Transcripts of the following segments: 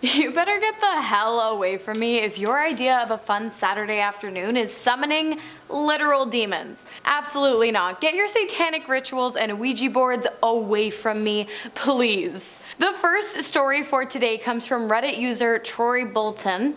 You better get the hell away from me if your idea of a fun Saturday afternoon is summoning literal demons. Absolutely not. Get your satanic rituals and Ouija boards away from me, please. The first story for today comes from Reddit user Troy Bolton,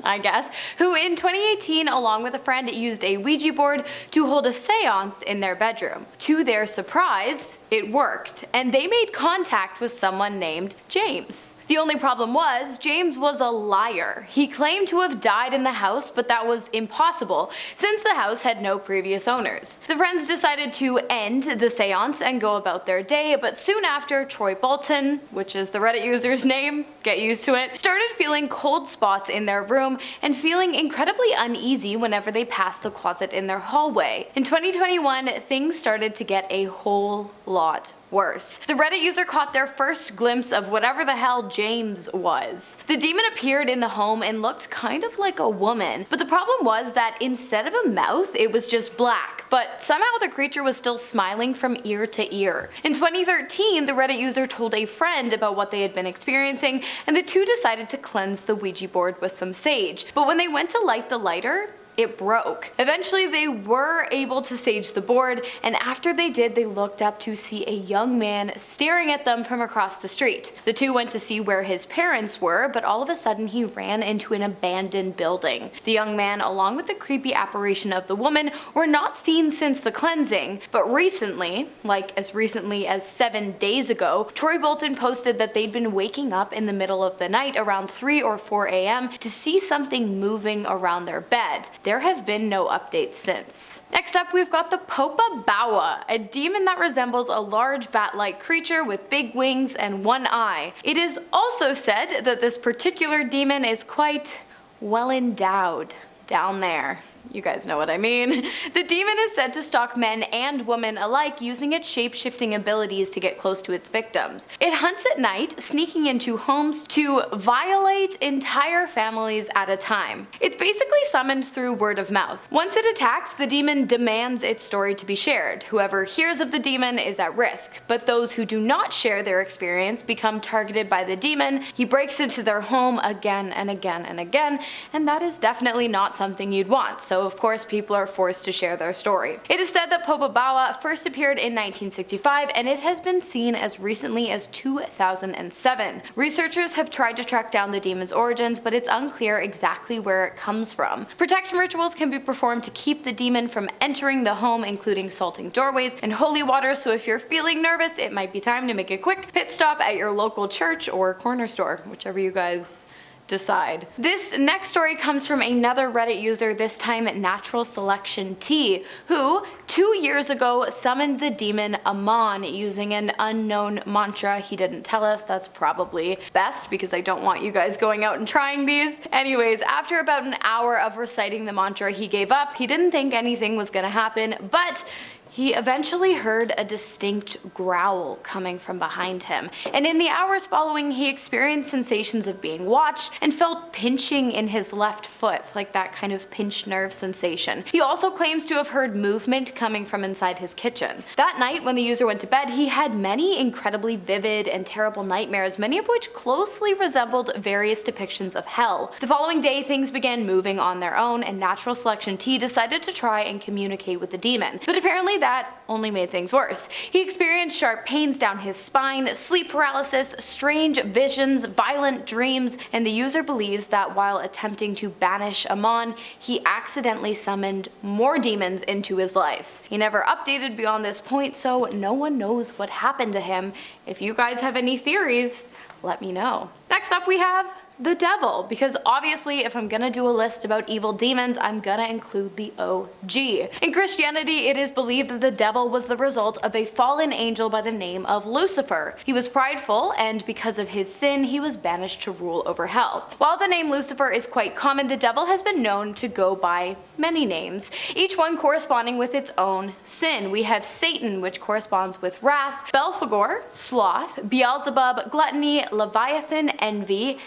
I guess, who in 2018, along with a friend, used a Ouija board to hold a seance in their bedroom. To their surprise, it worked, and they made contact with someone named James. The only problem was, James was a liar. He claimed to have died in the house, but that was impossible, since the house had no previous owners. The friends decided to end the seance and go about their day, but soon after, Troy Bolton, which is the Reddit user's name, get used to it, started feeling cold spots in their room and feeling incredibly uneasy whenever they passed the closet in their hallway. In 2021, things started to get a whole lot worse. The Reddit user caught their first glimpse of whatever the hell James was. The demon appeared in the home and looked kind of like a woman, but the problem was that instead of a mouth, it was just black, but somehow the creature was still smiling from ear to ear. In 2013, the Reddit user told a friend about what they had been experiencing, and the two decided to cleanse the Ouija board with some sage. But when they went to light the lighter, it broke. Eventually they were able to sage the board, and after they did, they looked up to see a young man staring at them from across the street. The two went to see where his parents were, but all of a sudden he ran into an abandoned building. The young man, along with the creepy apparition of the woman, were not seen since the cleansing, but recently, like as recently as 7 days ago, Troy Bolton posted that they'd been waking up in the middle of the night around 3 or 4 a.m. to see something moving around their bed. There have been no updates since. Next up, we've got the Popobawa, a demon that resembles a large bat-like creature with big wings and one eye. It is also said that this particular demon is quite well endowed down there. You guys know what I mean. The demon is said to stalk men and women alike, using its shape-shifting abilities to get close to its victims. It hunts at night, sneaking into homes to violate entire families at a time. It's basically summoned through word of mouth. Once it attacks, the demon demands its story to be shared. Whoever hears of the demon is at risk, but those who do not share their experience become targeted by the demon. He breaks into their home again and again and again, and that is definitely not something you'd want. So of course people are forced to share their story. It is said that Popobawa first appeared in 1965, and it has been seen as recently as 2007. Researchers have tried to track down the demon's origins, but it's unclear exactly where it comes from. Protection rituals can be performed to keep the demon from entering the home, including salting doorways and holy water, so if you're feeling nervous, it might be time to make a quick pit stop at your local church or corner store, whichever you guys decide. This next story comes from another Reddit user, this time Natural Selection T, who 2 years ago summoned the demon AMON using an unknown mantra. He didn't tell us. That's probably best because I don't want you guys going out and trying these. Anyways, after about an hour of reciting the mantra, he gave up. He didn't think anything was gonna happen, but he eventually heard a distinct growl coming from behind him, and in the hours following he experienced sensations of being watched and felt pinching in his left foot, like that kind of pinched nerve sensation. He also claims to have heard movement coming from inside his kitchen. That night, when the user went to bed, he had many incredibly vivid and terrible nightmares, many of which closely resembled various depictions of hell. The following day, things began moving on their own, and Natural Selection T decided to try and communicate with the demon, but apparently that only made things worse. He experienced sharp pains down his spine, sleep paralysis, strange visions, violent dreams, and the user believes that while attempting to banish AMON, he accidentally summoned more demons into his life. He never updated beyond this point, so no one knows what happened to him. If you guys have any theories, let me know. Next up we have the devil, because obviously if I'm gonna do a list about evil demons, I'm gonna include the OG. In Christianity, it is believed that the devil was the result of a fallen angel by the name of Lucifer. He was prideful, and because of his sin, he was banished to rule over hell. While the name Lucifer is quite common, the devil has been known to go by many names, each one corresponding with its own sin. We have Satan, which corresponds with wrath, Belphegor, sloth, Beelzebub, gluttony, Leviathan, envy,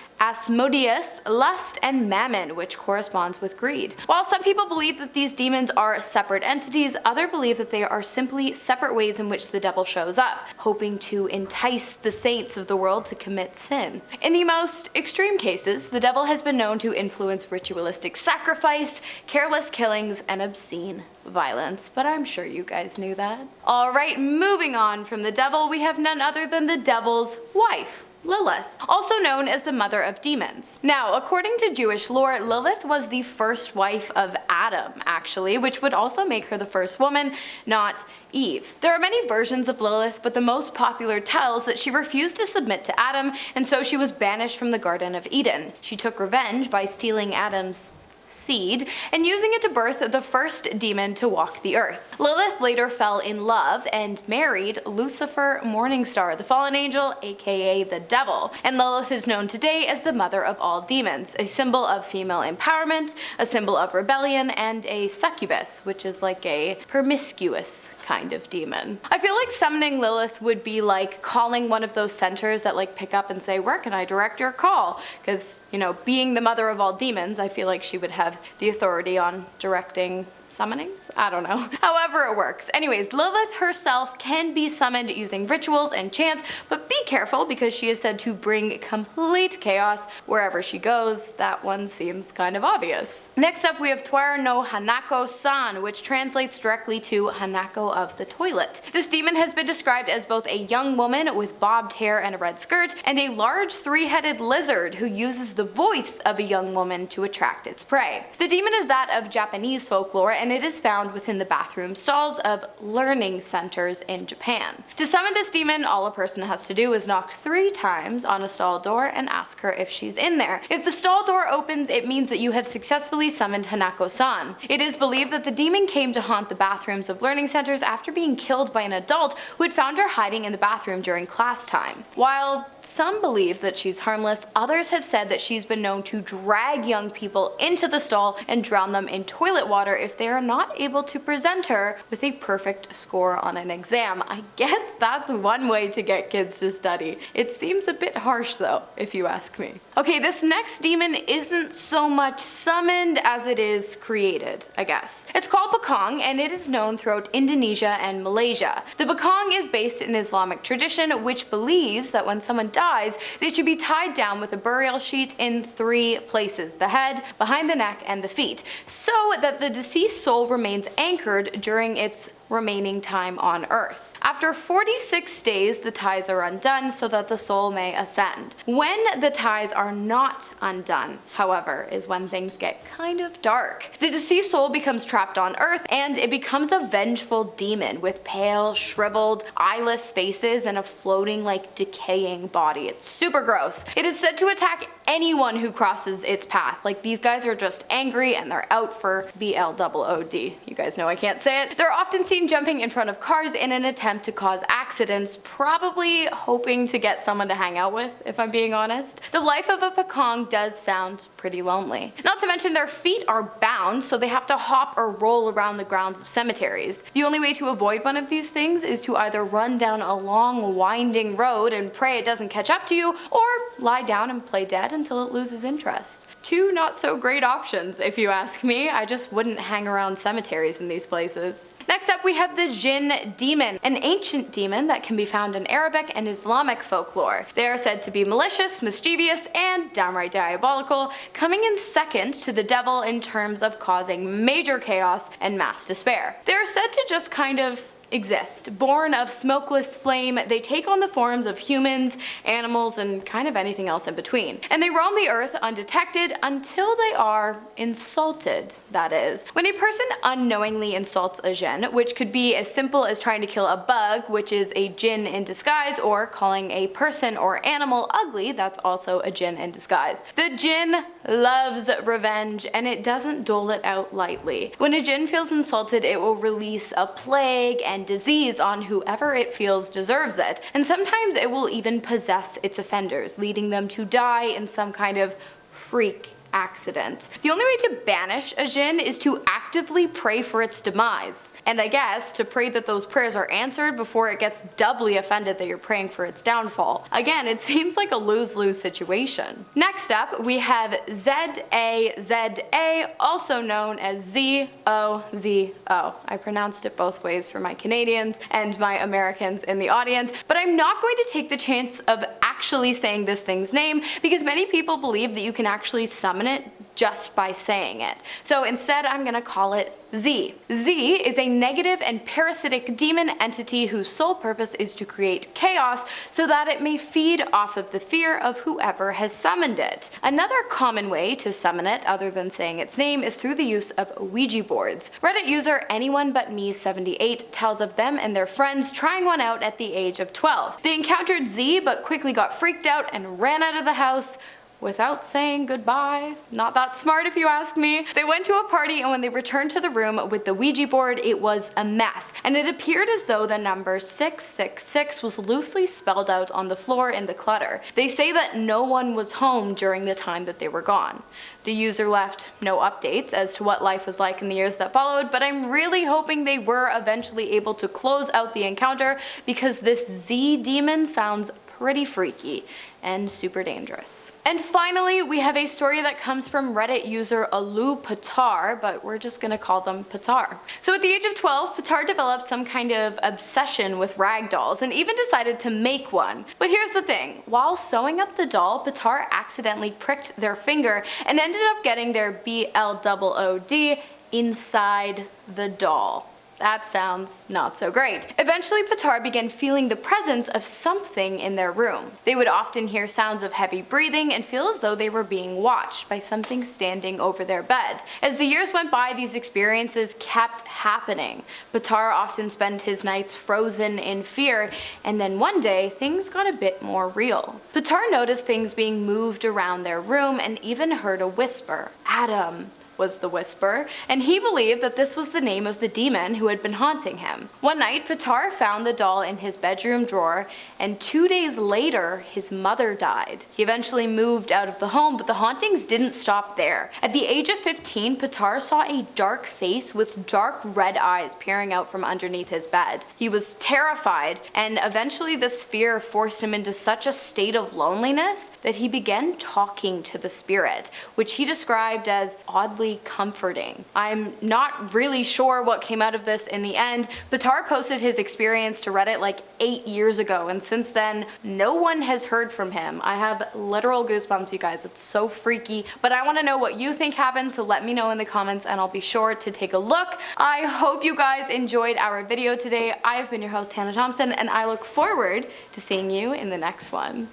Asmodeus, lust, and mammon, which corresponds with greed. While some people believe that these demons are separate entities, others believe that they are simply separate ways in which the devil shows up, hoping to entice the saints of the world to commit sin. In the most extreme cases, the devil has been known to influence ritualistic sacrifice, careless killings, and obscene violence, but I'm sure you guys knew that. Alright, moving on from the devil, we have none other than the devil's wife, Lilith, also known as the mother of demons. Now, according to Jewish lore, Lilith was the first wife of Adam, actually, which would also make her the first woman, not Eve. There are many versions of Lilith, but the most popular tells that she refused to submit to Adam, and so she was banished from the Garden of Eden. She took revenge by stealing Adam's seed and using it to birth the first demon to walk the earth. Lilith later fell in love and married Lucifer Morningstar, the fallen angel, aka the devil, and Lilith is known today as the mother of all demons, a symbol of female empowerment, a symbol of rebellion, and a succubus, which is like a promiscuous kind of demon. I feel like summoning Lilith would be like calling one of those centers that like pick up and say, "Where can I direct your call?" Because, you know, being the mother of all demons, I feel like she would have the authority on directing summonings? I don't know. However it works. Anyways, Lilith herself can be summoned using rituals and chants, but be careful because she is said to bring complete chaos wherever she goes. That one seems kind of obvious. Next up we have Toire No Hanako-San, which translates directly to Hanako of the toilet. This demon has been described as both a young woman with bobbed hair and a red skirt, and a large three-headed lizard who uses the voice of a young woman to attract its prey. The demon is that of Japanese folklore, and it is found within the bathroom stalls of learning centers in Japan. To summon this demon, all a person has to do is knock 3 times on a stall door and ask her if she's in there. If the stall door opens, it means that you have successfully summoned Hanako-san. It is believed that the demon came to haunt the bathrooms of learning centers after being killed by an adult who had found her hiding in the bathroom during class time. While some believe that she's harmless, others have said that she's been known to drag young people into the stall and drown them in toilet water if they are not able to present her with a perfect score on an exam. I guess that's one way to get kids to study. It seems a bit harsh though, if you ask me. Okay, this next demon isn't so much summoned as it is created, I guess. It's called Pocong, and it is known throughout Indonesia and Malaysia. The Pocong is based in Islamic tradition, which believes that when someone dies, they should be tied down with a burial sheet in 3 places: the head, behind the neck, and the feet, so that the deceased soul remains anchored during its remaining time on earth. After 46 days, the ties are undone so that the soul may ascend. When the ties are not undone, however, is when things get kind of dark. The deceased soul becomes trapped on earth, and it becomes a vengeful demon with pale, shriveled, eyeless faces and a floating, like, decaying body. It's super gross. It is said to attack anyone who crosses its path. Like, these guys are just angry and they're out for BLOOD. You guys know I can't say it. They're often seen jumping in front of cars in an attempt to cause accidents, probably hoping to get someone to hang out with, if I'm being honest. The life of a Pocong does sound pretty lonely. Not to mention their feet are bound, so they have to hop or roll around the grounds of cemeteries. The only way to avoid one of these things is to either run down a long, winding road and pray it doesn't catch up to you, or lie down and play dead until it loses interest. 2 not so great options, if you ask me. I just wouldn't hang around cemeteries in these places. Next up we have the Jinn demon, an ancient demon that can be found in Arabic and Islamic folklore. They are said to be malicious, mischievous, and downright diabolical, coming in second to the devil in terms of causing major chaos and mass despair. They are said to just kind of exist. Born of smokeless flame, they take on the forms of humans, animals, and kind of anything else in between. And they roam the earth undetected until they are insulted, that is. When a person unknowingly insults a Jinn, which could be as simple as trying to kill a bug, which is a Jinn in disguise, or calling a person or animal ugly, that's also a Jinn in disguise. The Jinn loves revenge, and it doesn't dole it out lightly. When a Jinn feels insulted, it will release a plague and disease on whoever it feels deserves it, and sometimes it will even possess its offenders, leading them to die in some kind of freak accident. The only way to banish a Jinn is to actively pray for its demise. And I guess to pray that those prayers are answered before it gets doubly offended that you're praying for its downfall. Again, it seems like a lose-lose situation. Next up, we have Z-A-Z-A, also known as Z-O-Z-O. I pronounced it both ways for my Canadians and my Americans in the audience, but I'm not going to take the chance of actually saying this thing's name because many people believe that you can actually summon it just by saying it. So instead, I'm gonna call it Z. Z is a negative and parasitic demon entity whose sole purpose is to create chaos so that it may feed off of the fear of whoever has summoned it. Another common way to summon it, other than saying its name, is through the use of Ouija boards. Reddit user AnyOneButMe78 tells of them and their friends trying one out at the age of 12. They encountered Z but quickly got freaked out and ran out of the house without saying goodbye. Not that smart if you ask me. They went to a party and when they returned to the room with the Ouija board, it was a mess. And it appeared as though the number 666 was loosely spelled out on the floor in the clutter. They say that no one was home during the time that they were gone. The user left no updates as to what life was like in the years that followed, but I'm really hoping they were eventually able to close out the encounter because this Z demon sounds pretty freaky and super dangerous. And finally, we have a story that comes from Reddit user Alu Patar, but we're just gonna call them Patar. So at the age of 12, Patar developed some kind of obsession with rag dolls and even decided to make one. But here's the thing, while sewing up the doll, Patar accidentally pricked their finger and ended up getting their BLOOD inside the doll. That sounds not so great. Eventually, Patar began feeling the presence of something in their room. They would often hear sounds of heavy breathing and feel as though they were being watched by something standing over their bed. As the years went by, these experiences kept happening. Patar often spent his nights frozen in fear, and then one day, things got a bit more real. Patar noticed things being moved around their room and even heard a whisper. Adam was the whisper, and he believed that this was the name of the demon who had been haunting him. One night, Patar found the doll in his bedroom drawer, and 2 days later, his mother died. He eventually moved out of the home, but the hauntings didn't stop there. At the age of 15, Patar saw a dark face with dark red eyes peering out from underneath his bed. He was terrified, and eventually this fear forced him into such a state of loneliness that he began talking to the spirit, which he described as oddly comforting. I'm not really sure what came out of this in the end. Patar posted his experience to Reddit like 8 years ago, and since then, no one has heard from him. I have literal goosebumps, you guys. It's so freaky, but I want to know what you think happened, so let me know in the comments and I'll be sure to take a look. I hope you guys enjoyed our video today. I've been your host, Hannah Thompson, and I look forward to seeing you in the next one.